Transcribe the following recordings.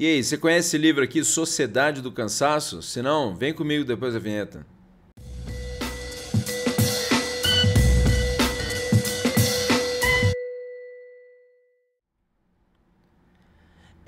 E aí, você conhece esse livro aqui, Sociedade do Cansaço? Se não, vem comigo depois da vinheta.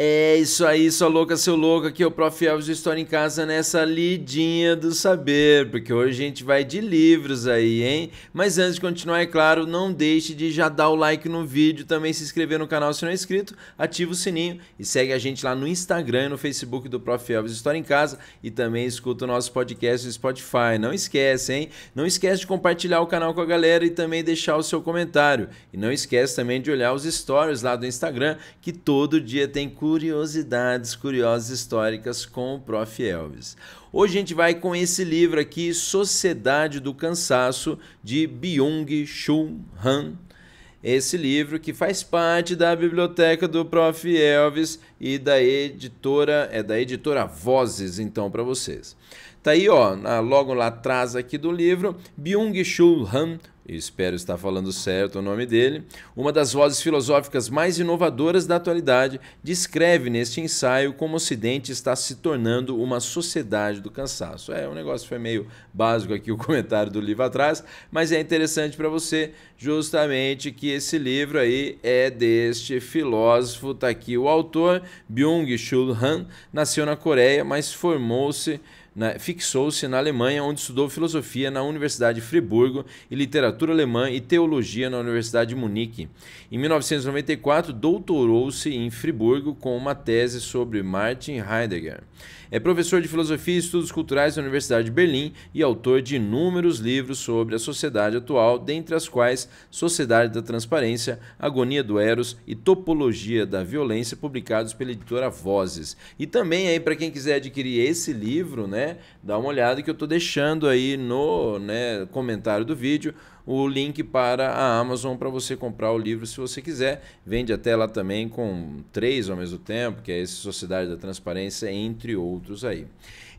É isso aí, sua louca, seu louco, aqui é o Prof. Elvis do História em Casa nessa lidinha do saber, porque hoje a gente vai de livros aí, hein? Mas antes de continuar, é claro, não deixe de já dar o like no vídeo, também se inscrever no canal se não é inscrito, ativa o sininho e segue a gente lá no Instagram e no Facebook do Prof. Elvis História em Casa e também escuta o nosso podcast no Spotify. Não esquece, hein? Não esquece de compartilhar o canal com a galera e também deixar o seu comentário. E não esquece também de olhar os stories lá do Instagram, que todo dia tem curiosidades curiosas históricas com o Prof. Elvis. Hoje a gente vai com esse livro aqui, Sociedade do Cansaço, de Byung-Chul Han. Esse livro que faz parte da biblioteca do Prof. Elvis e da editora Vozes, então, para vocês. Tá aí, ó, logo lá atrás aqui do livro, Byung-Chul Han, eu espero estar falando certo o nome dele, uma das vozes filosóficas mais inovadoras da atualidade, descreve neste ensaio como o Ocidente está se tornando uma sociedade do cansaço. O negócio foi meio básico aqui o comentário do livro atrás, mas é interessante para você justamente que esse livro aí é deste filósofo, tá aqui o autor, Byung-Chul Han, nasceu na Coreia, mas fixou-se na Alemanha, onde estudou filosofia na Universidade de Friburgo e literatura alemã e teologia na Universidade de Munique. Em 1994, doutorou-se em Friburgo com uma tese sobre Martin Heidegger. É professor de filosofia e estudos culturais na Universidade de Berlim e autor de inúmeros livros sobre a sociedade atual, dentre as quais Sociedade da Transparência, Agonia do Eros e Topologia da Violência, publicados pela editora Vozes. E também aí para quem quiser adquirir esse livro, né, dá uma olhada que eu estou deixando aí no comentário do vídeo o link para a Amazon para você comprar o livro se você quiser. Vende até lá também com 3 ao mesmo tempo, que é esse Sociedade da Transparência, entre outros aí.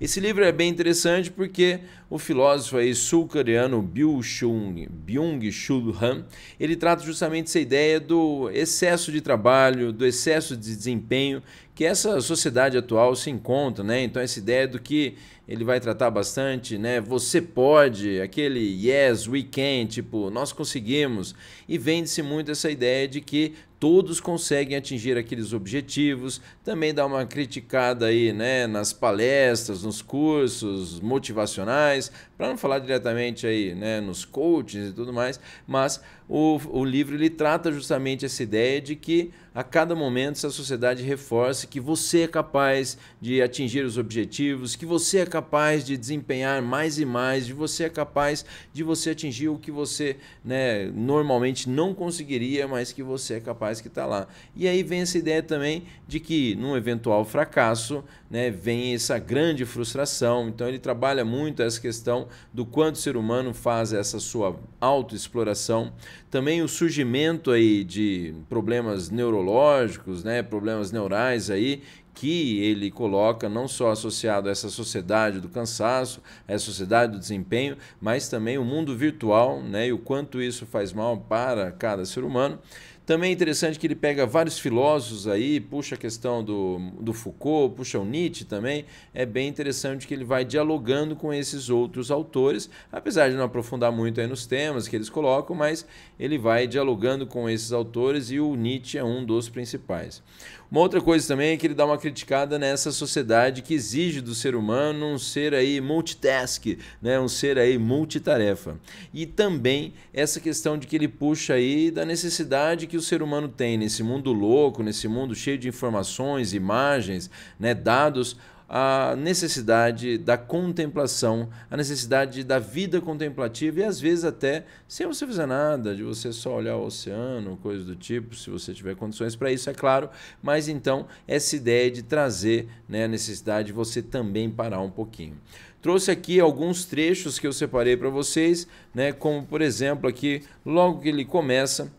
Esse livro é bem interessante porque o filósofo aí sul-coreano Byung-Chul Han, ele trata justamente essa ideia do excesso de trabalho, do excesso de desempenho que essa sociedade atual se encontra, né? Então essa ideia do que ele vai tratar bastante, né? Você pode, aquele yes, we can, tipo, nós conseguimos. E vende-se muito essa ideia de que todos conseguem atingir aqueles objetivos. Também dá uma criticada aí, né, nas palestras, nos cursos motivacionais, para não falar diretamente aí, né, nos coaches e tudo mais, mas o livro ele trata justamente essa ideia de que a cada momento essa sociedade reforça que você é capaz de atingir os objetivos, que você é capaz de desempenhar mais e mais, de você é capaz de você atingir o que você, né, normalmente não conseguiria, mas que você é capaz que está lá. E aí vem essa ideia também de que num eventual fracasso, né, vem essa grande frustração. Então ele trabalha muito essa questão do quanto o ser humano faz essa sua autoexploração. Também o surgimento aí de problemas neurológicos, né, problemas neurais aí, que ele coloca não só associado a essa sociedade do cansaço, a essa sociedade do desempenho, mas também o mundo virtual, né, e o quanto isso faz mal para cada ser humano. Também é interessante que ele pega vários filósofos aí, puxa a questão do Foucault, puxa o Nietzsche também. É bem interessante que ele vai dialogando com esses outros autores, apesar de não aprofundar muito aí nos temas que eles colocam, mas ele vai dialogando com esses autores e o Nietzsche é um dos principais. Uma outra coisa também é que ele dá uma criticada nessa sociedade que exige do ser humano um ser aí multitask, né? Um ser aí multitarefa. E também essa questão de que ele puxa aí da necessidade que o ser humano tem nesse mundo louco, nesse mundo cheio de informações, imagens, né, dados, a necessidade da contemplação, a necessidade da vida contemplativa e às vezes até sem você fazer nada, de você só olhar o oceano, coisa do tipo, se você tiver condições para isso, é claro, mas então essa ideia de trazer, né, a necessidade de você também parar um pouquinho. Trouxe aqui alguns trechos que eu separei para vocês, né, como por exemplo aqui, logo que ele começa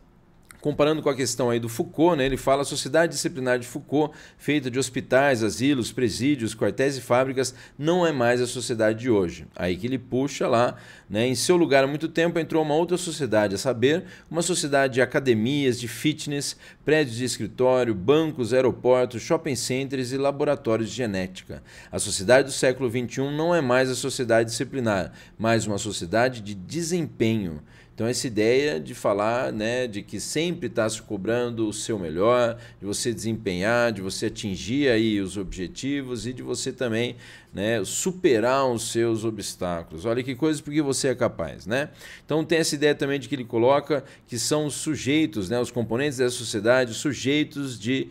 comparando com a questão aí do Foucault, né, ele fala a sociedade disciplinar de Foucault, feita de hospitais, asilos, presídios, quartéis e fábricas, não é mais a sociedade de hoje. Aí que ele puxa lá, né, em seu lugar há muito tempo entrou uma outra sociedade, a saber, uma sociedade de academias, de fitness, prédios de escritório, bancos, aeroportos, shopping centers e laboratórios de genética. A sociedade do século XXI não é mais a sociedade disciplinar, mas uma sociedade de desempenho. Então essa ideia de falar, né, de que sempre está se cobrando o seu melhor, de você desempenhar, de você atingir aí os objetivos e de você também, né, superar os seus obstáculos. Olha que coisa, porque você é capaz, né? Então tem essa ideia também de que ele coloca que são os sujeitos, né, os componentes dessa sociedade, sujeitos de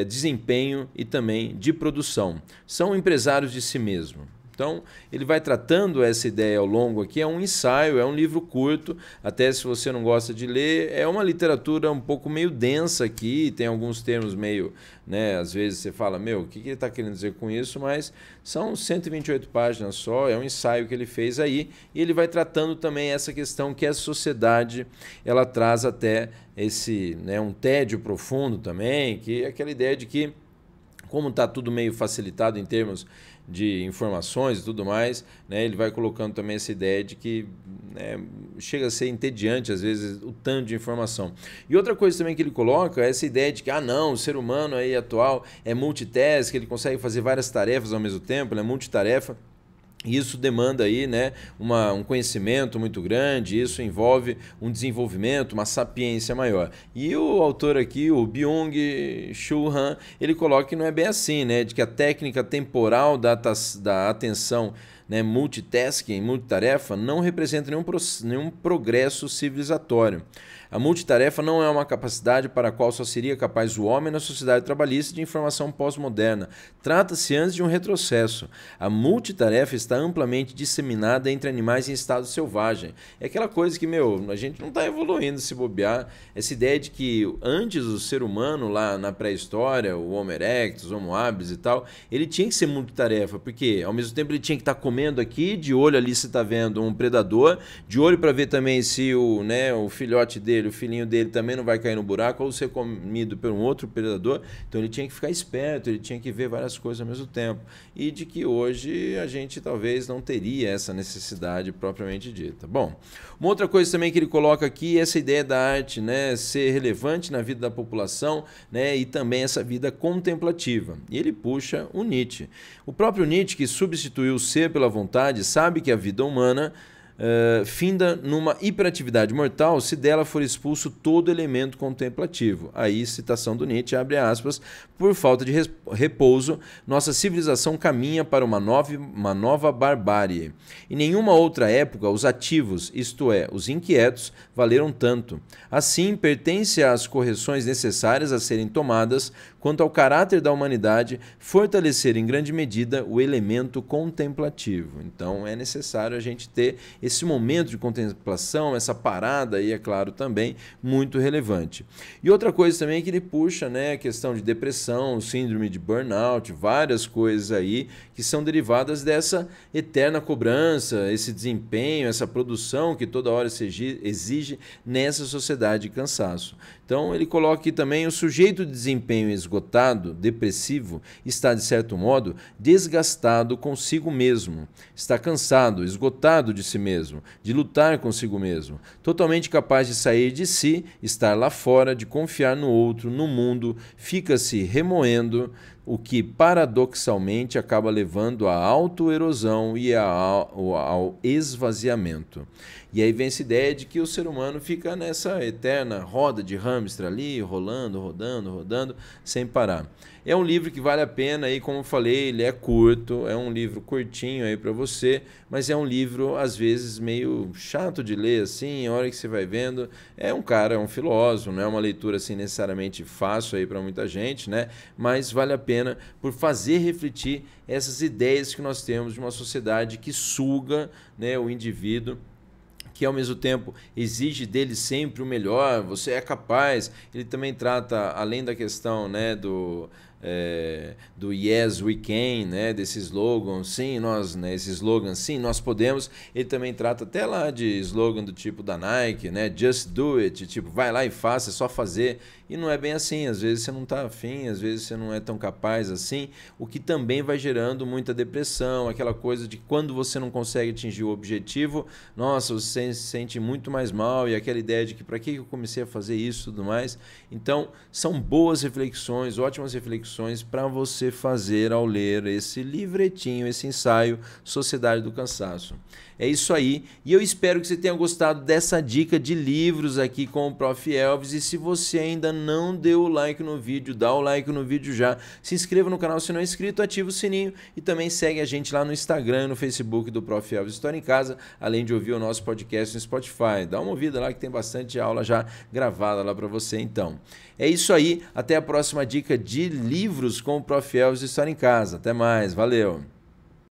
desempenho e também de produção. São empresários de si mesmo. Então, ele vai tratando essa ideia ao longo aqui, é um ensaio, é um livro curto, até se você não gosta de ler, é uma literatura um pouco meio densa aqui, tem alguns termos meio, né, às vezes você fala, meu, o que ele está querendo dizer com isso, mas são 128 páginas só, é um ensaio que ele fez aí, e ele vai tratando também essa questão que a sociedade, ela traz até esse, né, um tédio profundo também, que é aquela ideia de que, como está tudo meio facilitado em termos de informações e tudo mais, né, ele vai colocando também essa ideia de que, né, chega a ser entediante, às vezes, o tanto de informação. E outra coisa também que ele coloca é essa ideia de que, não, o ser humano aí atual é multitask, ele consegue fazer várias tarefas ao mesmo tempo, ele é multitarefa. Isso demanda aí, né, um conhecimento muito grande, isso envolve um desenvolvimento, uma sapiência maior. E o autor aqui, o Byung-Chul Han, ele coloca que não é bem assim, né, de que a técnica temporal da atenção, né, multitasking, multitarefa, não representa nenhum progresso civilizatório. A multitarefa não é uma capacidade para a qual só seria capaz o homem na sociedade trabalhista de informação pós-moderna. Trata-se antes de um retrocesso. A multitarefa está amplamente disseminada entre animais em estado selvagem. É aquela coisa que, meu, a gente não está evoluindo se bobear. Essa ideia de que antes o ser humano, lá na pré-história, o Homo erectus, o Homo habilis e tal, ele tinha que ser multitarefa, porque ao mesmo tempo ele tinha que estar comendo aqui, de olho ali se está vendo um predador, de olho para ver também se o filhote dele, o filhinho dele também não vai cair no buraco ou ser comido por um outro predador. Então ele tinha que ficar esperto, ele tinha que ver várias coisas ao mesmo tempo. E de que hoje a gente talvez não teria essa necessidade propriamente dita. Bom, uma outra coisa também que ele coloca aqui é essa ideia da arte, né, ser relevante na vida da população, né, e também essa vida contemplativa. E ele puxa o Nietzsche. O próprio Nietzsche, que substituiu o ser pela vontade, sabe que a vida humana finda numa hiperatividade mortal se dela for expulso todo elemento contemplativo. Aí, citação do Nietzsche, abre aspas, por falta de repouso, nossa civilização caminha para uma nova barbárie. Em nenhuma outra época, os ativos, isto é, os inquietos, valeram tanto. Assim, pertence às correções necessárias a serem tomadas quanto ao caráter da humanidade, fortalecer em grande medida o elemento contemplativo. Então, é necessário a gente ter esse momento de contemplação, essa parada aí, é claro, também muito relevante. E outra coisa também que ele puxa, né, a questão de depressão, síndrome de burnout, várias coisas aí que são derivadas dessa eterna cobrança, esse desempenho, essa produção que toda hora se exige nessa sociedade de cansaço. Então, ele coloca aqui também o sujeito de desempenho esgotado, depressivo, está, de certo modo, desgastado consigo mesmo. Está cansado, esgotado de si mesmo, de lutar consigo mesmo. Totalmente capaz de sair de si, estar lá fora, de confiar no outro, no mundo, fica-se remoendo, o que paradoxalmente acaba levando à autoerosão e ao esvaziamento. E aí vem essa ideia de que o ser humano fica nessa eterna roda de hamster ali, rolando, rodando, rodando, sem parar. É um livro que vale a pena, aí, como eu falei, ele é curto, é um livro curtinho aí para você, mas é um livro, às vezes, meio chato de ler, assim, a hora que você vai vendo, é um cara, é um filósofo, não é uma leitura, assim, necessariamente fácil aí para muita gente, né? Mas vale a pena por fazer refletir essas ideias que nós temos de uma sociedade que suga, né, o indivíduo, que ao mesmo tempo exige dele sempre o melhor, você é capaz. Ele também trata, além da questão, né, do Yes We Can, né, desse slogan, sim, nós, né, esse slogan, sim, nós podemos. Ele também trata até lá de slogan do tipo da Nike, né, Just Do It, tipo, vai lá e faça, é só fazer. E não é bem assim, às vezes você não está afim, às vezes você não é tão capaz assim, o que também vai gerando muita depressão, aquela coisa de quando você não consegue atingir o objetivo, nossa, você se sente muito mais mal, e aquela ideia de que para que eu comecei a fazer isso e tudo mais. Então, são boas reflexões, ótimas reflexões para você fazer ao ler esse livretinho, esse ensaio Sociedade do Cansaço. É isso aí, e eu espero que você tenha gostado dessa dica de livros aqui com o Prof. Elvis. E se você ainda não deu o like no vídeo, dá o like no vídeo já, se inscreva no canal se não é inscrito, ativa o sininho e também segue a gente lá no Instagram e no Facebook do Prof. Elvis História em Casa, além de ouvir o nosso podcast no Spotify. Dá uma ouvida lá que tem bastante aula já gravada lá para você então. É isso aí, até a próxima dica de livros com o Prof. Elvis História em Casa. Até mais, valeu!